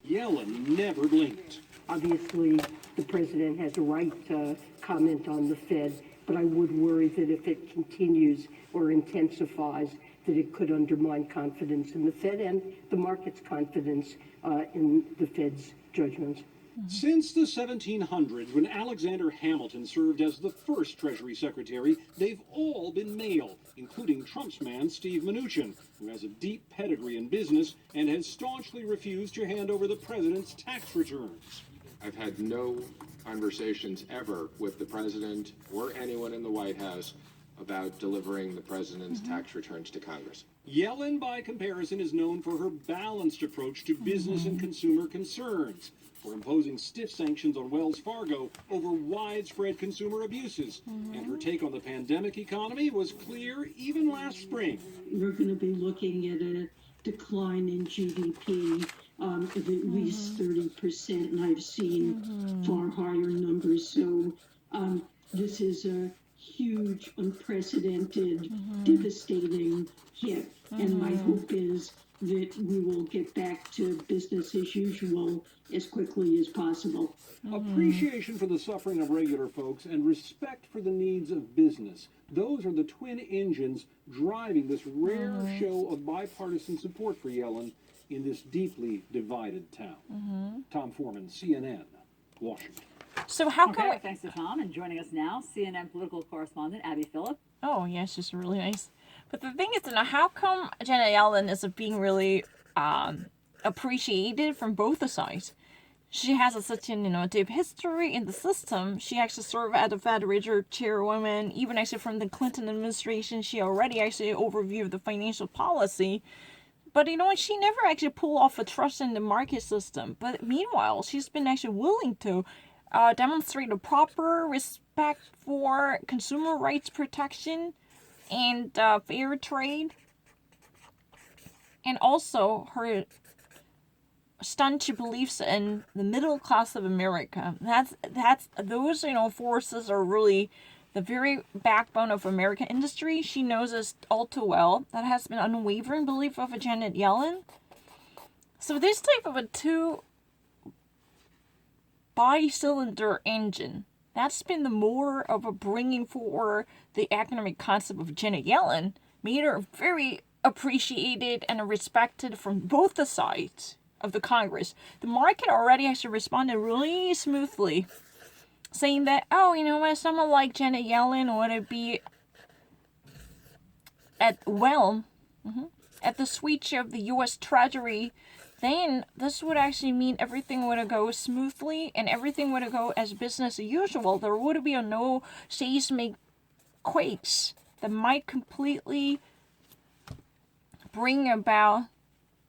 Yellen never blinked. Obviously, the president has a right to comment on the Fed, but I would worry that if it continues or intensifies, that it could undermine confidence in the Fed and the market's confidence in the Fed's judgments. Since the 1700s, when Alexander Hamilton served as the first Treasury Secretary, they've all been male, including Trump's man, Steve Mnuchin, who has a deep pedigree in business and has staunchly refused to hand over the president's tax returns. I've had no conversations ever with the president or anyone in the White House about delivering the president's tax returns to Congress. Yellen, by comparison, is known for her balanced approach to business and consumer concerns, for imposing stiff sanctions on Wells Fargo over widespread consumer abuses. And her take on the pandemic economy was clear even last spring. We're going to be looking at a decline in GDP of at least 30%, and I've seen far higher numbers. So this is a huge, unprecedented, devastating hit. And my hope is that we will get back to business as usual as quickly as possible. Appreciation for the suffering of regular folks and respect for the needs of business. Those are the twin engines driving this rare show of bipartisan support for Yellen in this deeply divided town. Tom Foreman, CNN, Washington. So how come? Okay, thanks to Tom. And joining us now, CNN political correspondent Abby Phillip. Oh yeah, she's really nice. But the thing is, how come Janet Yellen is being really appreciated from both the sides? She has such a deep history in the system. She actually served as the Fed Reserve chairwoman. Even actually from the Clinton administration, she already actually overviewed the financial policy. But she never actually pulled off a trust in the market system. But meanwhile, she's been actually willing to demonstrate a proper respect for consumer rights protection and fair trade, and also her staunch beliefs in the middle class of America. Those forces are really the very backbone of American industry. She knows this all too well. That has been unwavering belief of Janet Yellen. So this type of a two bi-cylinder engine, that's been the more of a bringing forward the economic concept of Janet Yellen, made her very appreciated and respected from both the sides of the Congress. The market already actually responded really smoothly, saying that, someone like Janet Yellen would be at the switch of the U.S. Treasury. Then this would actually mean everything would go smoothly and everything would go as business as usual. There would be no seismic quakes that might completely bring about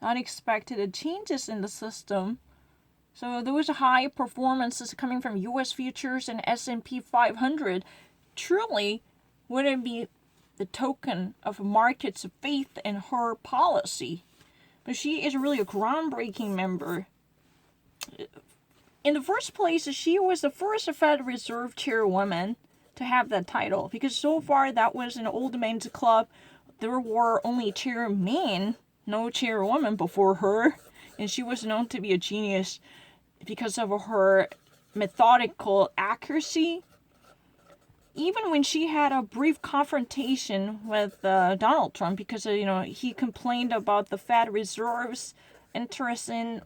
unexpected changes in the system. So those high performances coming from U.S. futures and S&P 500 truly wouldn't be the token of market's faith in her policy. But she is really a groundbreaking member. In the first place, she was the first Fed Reserve chairwoman to have that title, because so far that was an old men's club. There were only chairmen, no chairwoman before her, and she was known to be a genius because of her methodical accuracy. Even when she had a brief confrontation with Donald Trump, because he complained about the Fed Reserve's interest in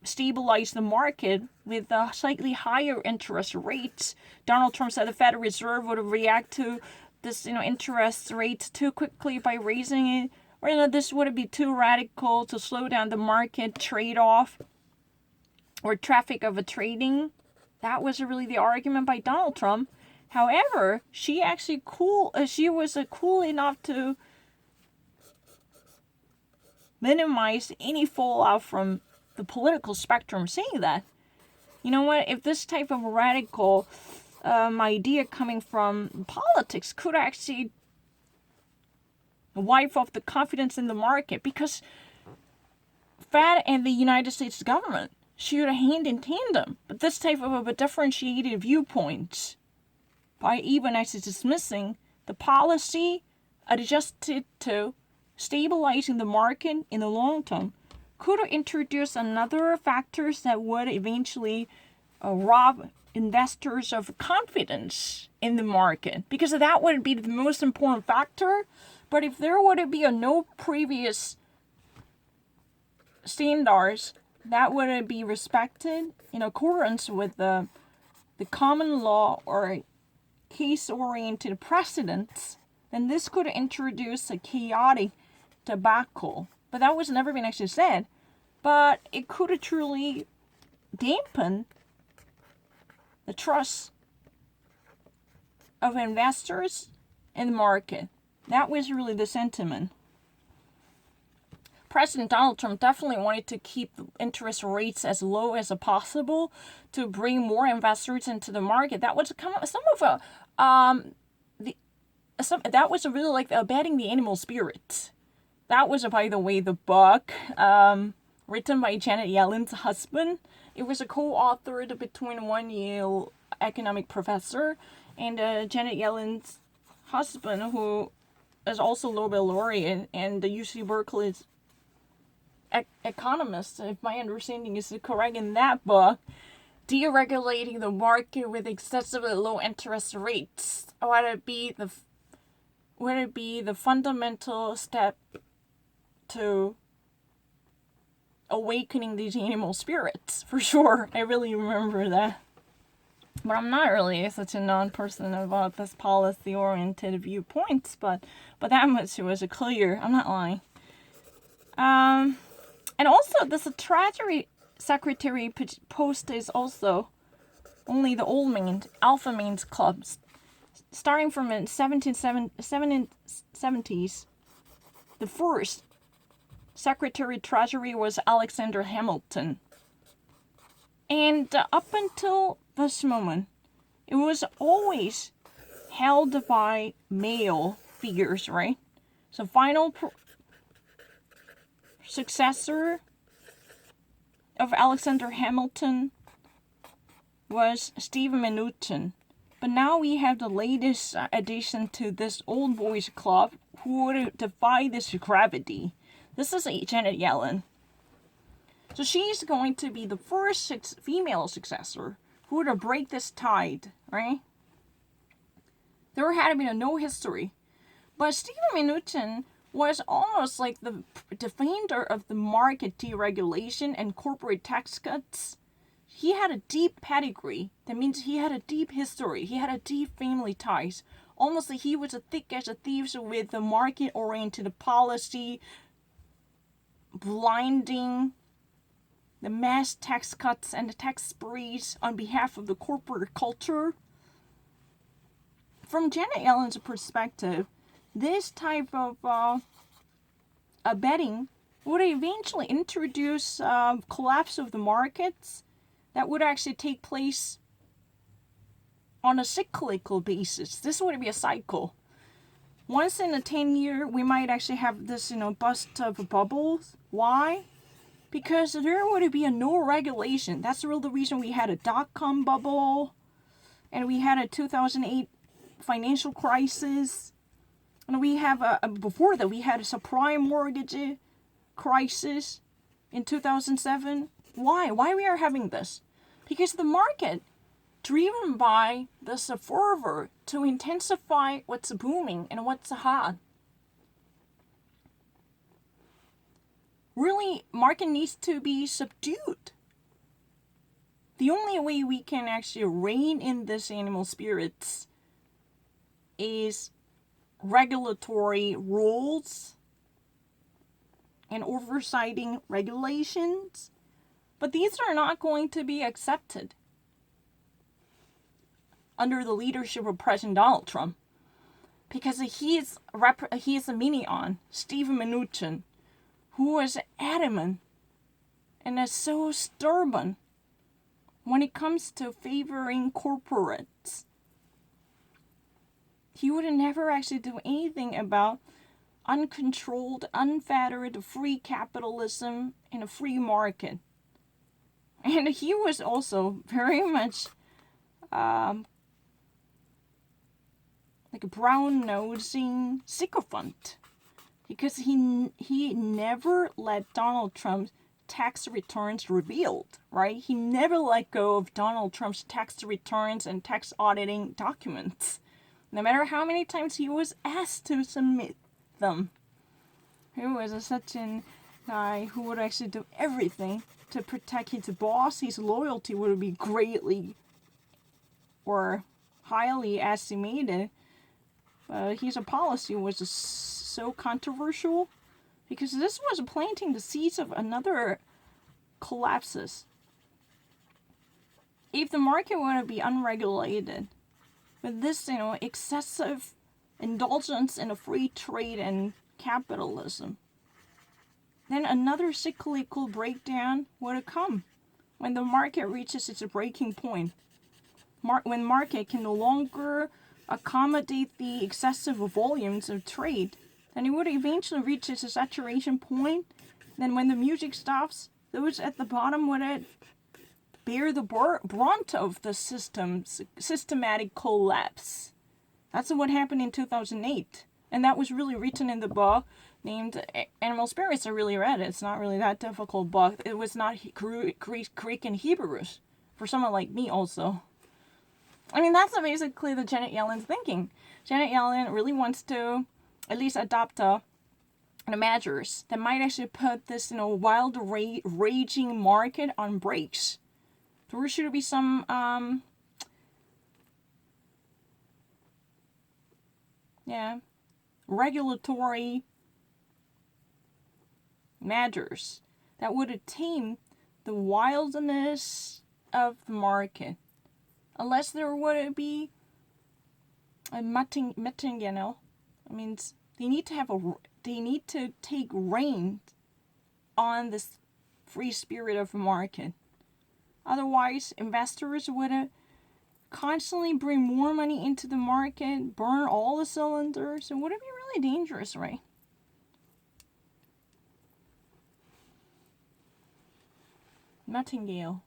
stabilize the market with slightly higher interest rates. Donald Trump said the Fed Reserve would react to this interest rates too quickly by raising it, or this would be too radical to slow down the market trade-off or traffic of a trading. That was really the argument by Donald Trump. However, she actually was cool enough to minimize any fallout from the political spectrum, saying that, if this type of radical idea coming from politics could actually wipe off the confidence in the market, because Fed and the United States government should hand in tandem. But this type of a differentiated viewpoint, by even actually dismissing the policy adjusted to stabilizing the market in the long term, could introduce another factors that would eventually rob investors of confidence in the market, because that would be the most important factor. But if there would be no previous standards that would be respected in accordance with the common law or case-oriented precedents, then this could introduce a chaotic debacle. But that was never been actually said. But it could truly dampen the trust of investors in the market. That was really the sentiment. President Donald Trump definitely wanted to keep the interest rates as low as possible to bring more investors into the market. That was that was really like abetting the animal spirits. That was, by the way, the book written by Janet Yellen's husband. It was a co-authored between one Yale economic professor and Janet Yellen's husband, who is also Nobel laureate and the UC Berkeley's economist, if my understanding is correct in that book. Deregulating the market with excessively low interest rates would it be the fundamental step to awakening these animal spirits, for sure. I really remember that. But I'm not really such a non-person about this policy-oriented viewpoints, but that much was clear. I'm not lying. And also, this Treasury Secretary post is also only the old main, alpha mains clubs. Starting from the 1770s, the first Secretary Treasury was Alexander Hamilton. And up until this moment, it was always held by male figures, right? So final successor of Alexander Hamilton was Stephen Mnuchin. But now we have the latest addition to this old boys club who would defy this gravity. This is Janet Yellen. So she's going to be the first female successor who would break this tide, right? There had been no history. But Stephen Mnuchin was almost like the defender of the market deregulation and corporate tax cuts. He had a deep pedigree. That means he had a deep history. He had a deep family ties. Almost like he was as thick as a thief with the market-oriented policy, blinding the mass tax cuts and the tax sprees on behalf of the corporate culture. From Janet Yellen's perspective, this type of betting would eventually introduce collapse of the markets that would actually take place on a cyclical basis. This would be a cycle. Once in a 10-year, we might actually have this, bust of bubbles. Why? Because there would be no regulation. That's the real reason we had a dot-com bubble, and we had a 2008 financial crisis, and we have before that we had a subprime mortgage crisis in 2007. Why? Why we are having this? Because the market, driven by this fervor to intensify what's booming and what's hot, really, market needs to be subdued. The only way we can actually rein in this animal spirits is regulatory rules and oversighting regulations. But these are not going to be accepted under the leadership of President Donald Trump, because he's a minion, Stephen Mnuchin, who is adamant and is so stubborn when it comes to favoring corporates. He would never actually do anything about uncontrolled, unfettered, free capitalism in a free market. And he was also very much like a brown-nosing sycophant, because he never let Donald Trump tax returns revealed, right? He never let go of Donald Trump's tax returns and tax auditing documents, no matter how many times he was asked to submit them. He was such a guy who would actually do everything to protect his boss. His loyalty would be greatly or highly estimated. His policy was just so controversial because this was planting the seeds of another collapses. If the market were to be unregulated, with this, excessive indulgence in a free trade and capitalism, then another cyclical breakdown would come when the market reaches its breaking point. When market can no longer accommodate the excessive volumes of trade, then it would eventually reach its saturation point. Then when the music stops, those at the bottom would bear the brunt of the systematic collapse. That's what happened in 2008. And that was really written in the book named Animal Spirits. I really read it. It's not really that difficult book. It was not Greek and Hebrews for someone like me also. I mean, that's basically the Janet Yellen's thinking. Janet Yellen really wants to at least adopt measures that might actually put this, wild raging market on brakes. There should be some regulatory measures that would tame the wildness of the market. Unless there would be a mutting, I mean, they need to take reign on this free spirit of the market. Otherwise, investors would constantly bring more money into the market, burn all the cylinders. It would be really dangerous, right? Nightingale.